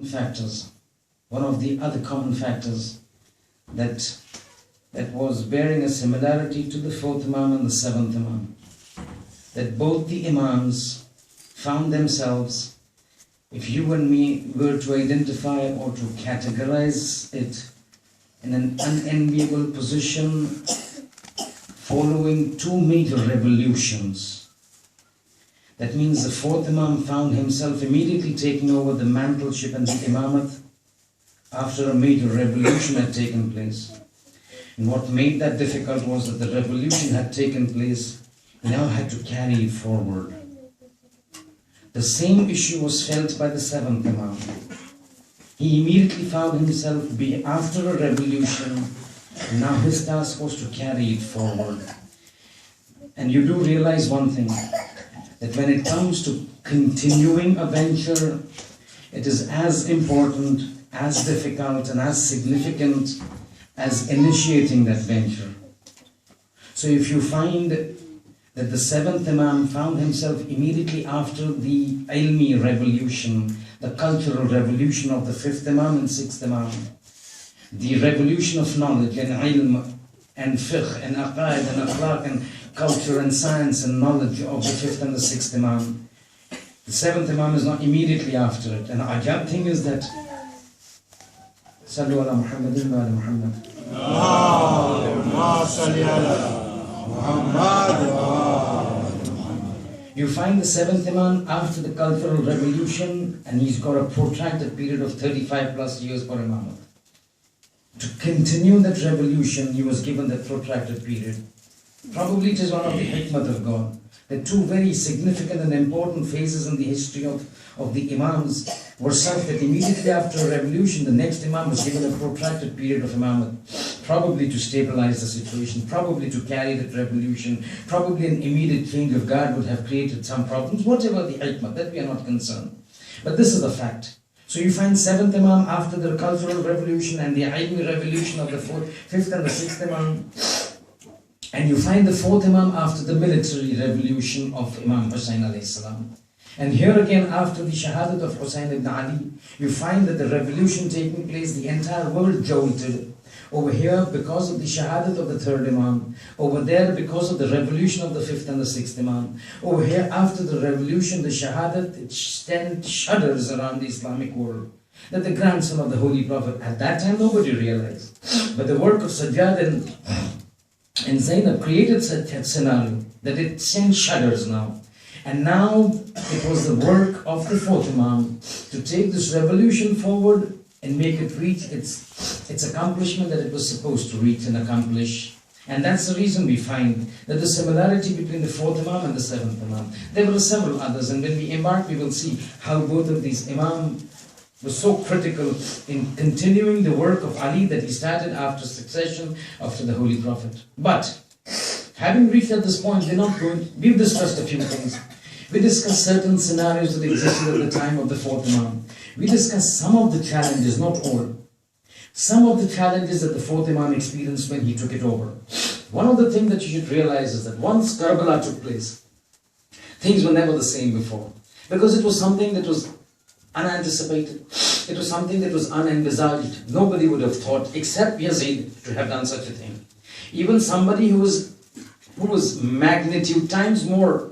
factors, one of the other common factors that was bearing a similarity to the fourth Imam and the seventh Imam, that both the Imams found themselves, if you and me were to identify or to categorize it, in an unenviable position following two major revolutions. That means the fourth Imam found himself immediately taking over the mantleship and the Imamat after a major revolution had taken place. And what made that difficult was that the revolution had taken place, he now had to carry it forward. The same issue was felt by the seventh Imam. He immediately found himself after a revolution, and now his task was to carry it forward. And you do realize one thing, that when it comes to continuing a venture, it is as important, as difficult, and as significant as initiating that venture. So if you find that the seventh Imam found himself immediately after the ilmi revolution, the cultural revolution of the fifth Imam and sixth Imam, the revolution of knowledge and ilm and fiqh and aqaid and akhlaq and culture and science and knowledge of the fifth and the sixth Imam. The seventh Imam is not immediately after it. And the ajab thing is that Sallu ala Muhammadin wa ala Muhammad. Allahumma salli ala Muhammad. You find the seventh Imam after the cultural revolution, and he's got a protracted period of 35 plus years for Imamat. To continue that revolution, he was given that protracted period. Probably it is one of the hikmat of God. The two very significant and important phases in the history of the Imams were such that immediately after a revolution, the next Imam was given a protracted period of Imamat, probably to stabilize the situation, probably to carry that revolution, probably an immediate change of guard would have created some problems, whatever the hikmat, that we are not concerned. But this is the fact. So you find seventh Imam after the cultural revolution and the ilmi revolution of the fifth and the sixth Imam. And you find the fourth Imam after the military revolution of Imam Hussain alayhi salam. And here again, after the shahadat of Hussain ibn Ali, you find that the revolution taking place, the entire world jolted. Over here, because of the shahadat of the third Imam. Over there, because of the revolution of the fifth and the sixth Imam. Over here, after the revolution, the shahadat, it shudders around the Islamic world. That the grandson of the Holy Prophet, at that time nobody realized. But the work of Sajjad and Zainab created such a scenario that it sends shudders now. And now it was the work of the fourth Imam to take this revolution forward and make it reach its accomplishment that it was supposed to reach and accomplish. And that's the reason we find that the similarity between the fourth Imam and the seventh Imam. There were several others, and when we embark, we will see how both of these Imam were so critical in continuing the work of Ali that he started after succession after the Holy Prophet. But having reached at this point, we've discussed a few things. We discussed certain scenarios that existed at the time of the fourth Imam. We discussed some of the challenges, not all. Some of the challenges that the fourth Imam experienced when he took it over. One of the things that you should realize is that once Karbala took place, things were never the same before. Because it was something that was unanticipated. It was something that was unenvisaged. Nobody would have thought, except Yazid, to have done such a thing. Even somebody who was magnitude times more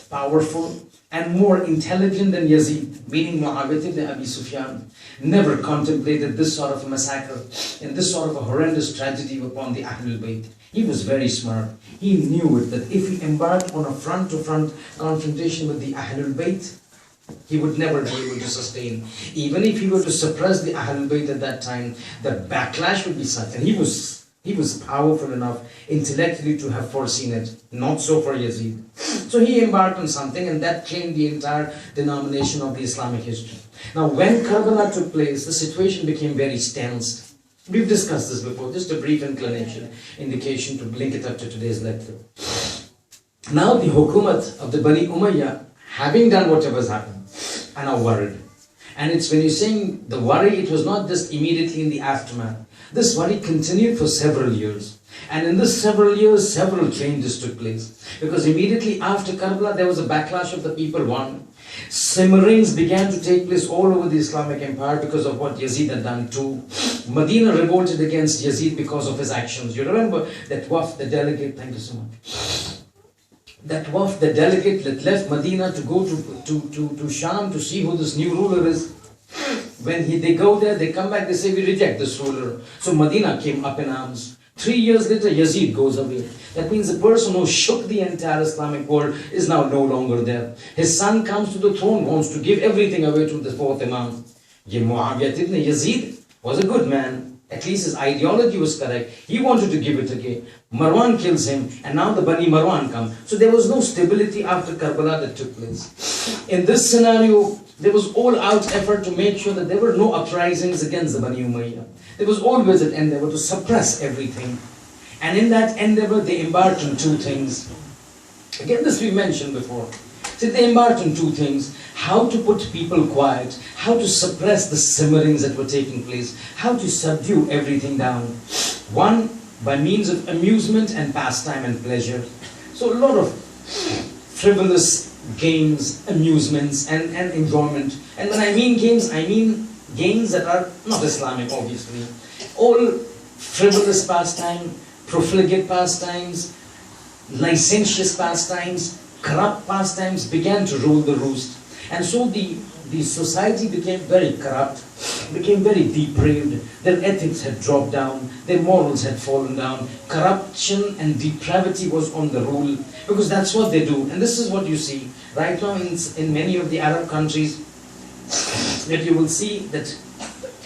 powerful and more intelligent than Yazid, meaning Muawiyah ibn Abi Sufyan, never contemplated this sort of a massacre and this sort of a horrendous tragedy upon the Ahlul Bayt. He was very smart. He knew it, that if he embarked on a front-to-front confrontation with the Ahlul Bayt, he would never be able to sustain. Even if he were to suppress the Ahlul Bayt at that time, the backlash would be such. And he was powerful enough intellectually to have foreseen it. Not so for Yazid. So he embarked on something, and that changed the entire denomination of the Islamic history. Now when Karbala took place, the situation became very tense. We've discussed this before, just a brief indication to link it up to today's lecture. Now the hukumat of the Bani Umayyad, having done whatever's happened, are now worried. And it's when you're saying the worry, it was not just immediately in the aftermath. This worry continued for several years. And in this several years, several changes took place. Because immediately after Karbala, there was a backlash of the people, one. Simmerings began to take place all over the Islamic Empire because of what Yazid had done too. Medina revolted against Yazid because of his actions. You remember that wafd, the delegate, thank you so much. That wafd, the delegate that left Medina to go to Sham to see who this new ruler is. When they go there, they come back, they say, we reject this ruler. So Medina came up in arms. 3 years later, Yazid goes away. That means the person who shook the entire Islamic world is now no longer there. His son comes to the throne, wants to give everything away to the fourth Imam. Muayyad ibn Yazid was a good man. At least his ideology was correct. He wanted to give it again. Marwan kills him, and now the Bani Marwan come. So there was no stability after Karbala that took place. In this scenario, there was all-out effort to make sure that there were no uprisings against the Bani Umayyad. There was always an endeavor to suppress everything. And in that endeavor, they embarked on two things. Again, this we mentioned before. So they embarked on two things. How to put people quiet, how to suppress the simmerings that were taking place, how to subdue everything down. One, by means of amusement and pastime and pleasure. So a lot of frivolous games, amusements and enjoyment. And when I mean games, I mean games that are not Islamic, obviously. All frivolous pastime, profligate pastimes, licentious pastimes, corrupt pastimes began to rule the roost. And so the society became very corrupt, became very depraved. Their ethics had dropped down, their morals had fallen down. Corruption and depravity was on the rule, because that's what they do. And this is what you see right now in many of the Arab countries, that you will see that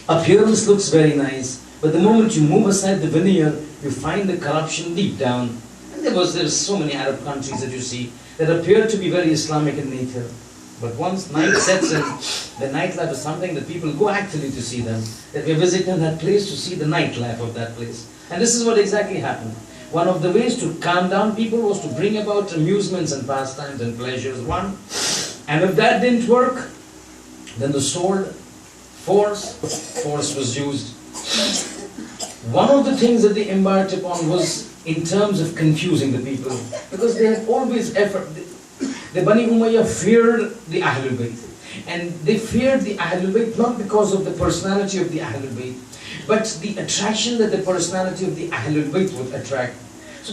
appearance looks very nice, but the moment you move aside the veneer, you find the corruption deep down. And there's so many Arab countries that you see that appear to be very Islamic in nature. But once night sets in, the nightlife is something that people go actually to see them. That we're visiting that place to see the nightlife of that place. And this is what exactly happened. One of the ways to calm down people was to bring about amusements and pastimes and pleasures. One, and if that didn't work, then the sword, force was used. One of the things that they embarked upon was in terms of confusing the people, because they had always effort. The Bani Umayyah feared the Ahlul Bayt, and they feared the Ahlul Bayt not because of the personality of the Ahlul Bayt, but the attraction that the personality of the Ahlul Bayt would attract.